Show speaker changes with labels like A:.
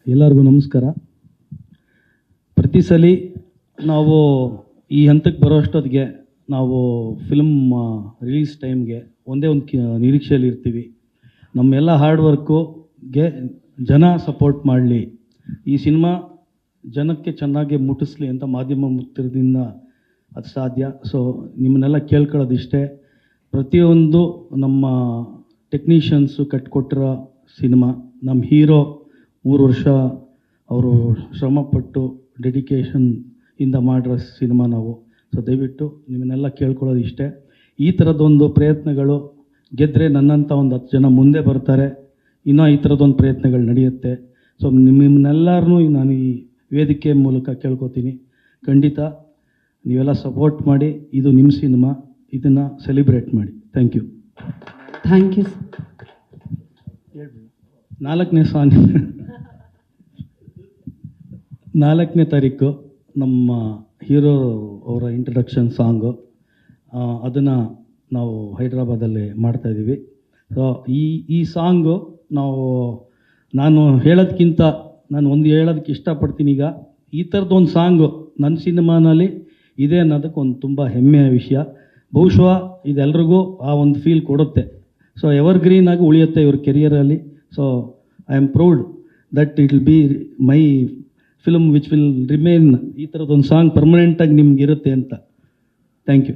A: ಎಲ್ಲರಿಗೂ ನಮಸ್ಕಾರ. ಪ್ರತಿ ಸಲ ನಾವು ಈ ಹಂತಕ್ಕೆ ಬರೋ ಅಷ್ಟೊತ್ತಿಗೆ ನಾವು ಫಿಲ್ಮ್ ರಿಲೀಸ್ ಟೈಮ್ಗೆ ಒಂದೇ ಒಂದು ನಿರೀಕ್ಷೆಯಲ್ಲಿ ಇರ್ತೀವಿ. ನಮ್ಮೆಲ್ಲ ಹಾರ್ಡ್ ವರ್ಕುಗೆ ಜನ ಸಪೋರ್ಟ್ ಮಾಡಲಿ, ಈ ಸಿನಿಮಾ ಜನಕ್ಕೆ ಚೆನ್ನಾಗಿ ಮುಟ್ಟಿಸ್ಲಿ ಅಂತ ಮಾಧ್ಯಮ ಮುಕ್ತದಿಂದ ಅದು ಸಾಧ್ಯ. ಸೊ ನಿಮ್ಮನ್ನೆಲ್ಲ ಕೇಳ್ಕೊಳ್ಳೋದಿಷ್ಟೇ, ಪ್ರತಿಯೊಂದು ನಮ್ಮ ಟೆಕ್ನಿಷಿಯನ್ಸು ಕಟ್ಕೊಟ್ಟಿರೋ ಸಿನಿಮಾ, ನಮ್ಮ ಹೀರೋ 3 ವರ್ಷ ಅವರು ಶ್ರಮಪಟ್ಟು ಡೆಡಿಕೇಶನ್ ಇಂದ ಮಾಡಿರೋ ಸಿನಿಮಾ ನಾವು. ಸೊ ದಯವಿಟ್ಟು ನಿಮ್ಮನ್ನೆಲ್ಲ ಕೇಳ್ಕೊಳ್ಳೋದು ಇಷ್ಟೇ, ಈ ಥರದ್ದೊಂದು ಪ್ರಯತ್ನಗಳು ಗೆದ್ದರೆ ನನ್ನಂಥ ಒಂದು 10 ಜನ ಮುಂದೆ ಬರ್ತಾರೆ, ಇನ್ನೂ ಈ ಥರದ್ದೊಂದು ಪ್ರಯತ್ನಗಳು ನಡೆಯುತ್ತೆ. ಸೊ ನಿಮ್ಮನ್ನೆಲ್ಲರನ್ನೂ ನಾನು ಈ ವೇದಿಕೆ ಮೂಲಕ ಕೇಳ್ಕೊತೀನಿ, ಖಂಡಿತ ನೀವೆಲ್ಲ ಸಪೋರ್ಟ್ ಮಾಡಿ. ಇದು ನಿಮ್ಮ ಸಿನಿಮಾ, ಇದನ್ನು ಸೆಲಿಬ್ರೇಟ್ ಮಾಡಿ. Thank you.
B: Thank you.
A: 4ನೇ ತಾರೀಕು ನಮ್ಮ ಹೀರೋ ಅವರ ಇಂಟ್ರಡಕ್ಷನ್ ಸಾಂಗು, ಅದನ್ನು ನಾವು ಹೈದ್ರಾಬಾದಲ್ಲಿ ಮಾಡ್ತಾಯಿದ್ದೀವಿ. ಸೊ ಈ ಸಾಂಗು ನಾನು ಹೇಳೋದಕ್ಕಿಂತ ನಾನು ಒಂದು ಹೇಳೋದಕ್ಕೆ ಇಷ್ಟಪಡ್ತೀನಿ. ಈಗ ಈ ಥರದ್ದೊಂದು ಸಾಂಗು ನನ್ನ ಸಿನಿಮಾನಲ್ಲಿ ಇದೆ ಅನ್ನೋದಕ್ಕೆ ಒಂದು ತುಂಬ ಹೆಮ್ಮೆಯ ವಿಷಯ. ಬಹುಶಃ ಇದೆಲ್ರಿಗೂ ಆ ಒಂದು ಫೀಲ್ ಕೊಡುತ್ತೆ. ಸೊ ಎವರ್ಗ್ರೀನ್ ಆಗಿ ಉಳಿಯುತ್ತೆ ಇವ್ರ ಕೆರಿಯರಲ್ಲಿ. So I am proud that it will be my film which will remain. ಈ ಥರದ್ದೊಂದು ಸಾಂಗ್ ಪರ್ಮನೆಂಟಾಗಿ ನಿಮ್ಗೆ ಇರುತ್ತೆ ಅಂತ. Thank you.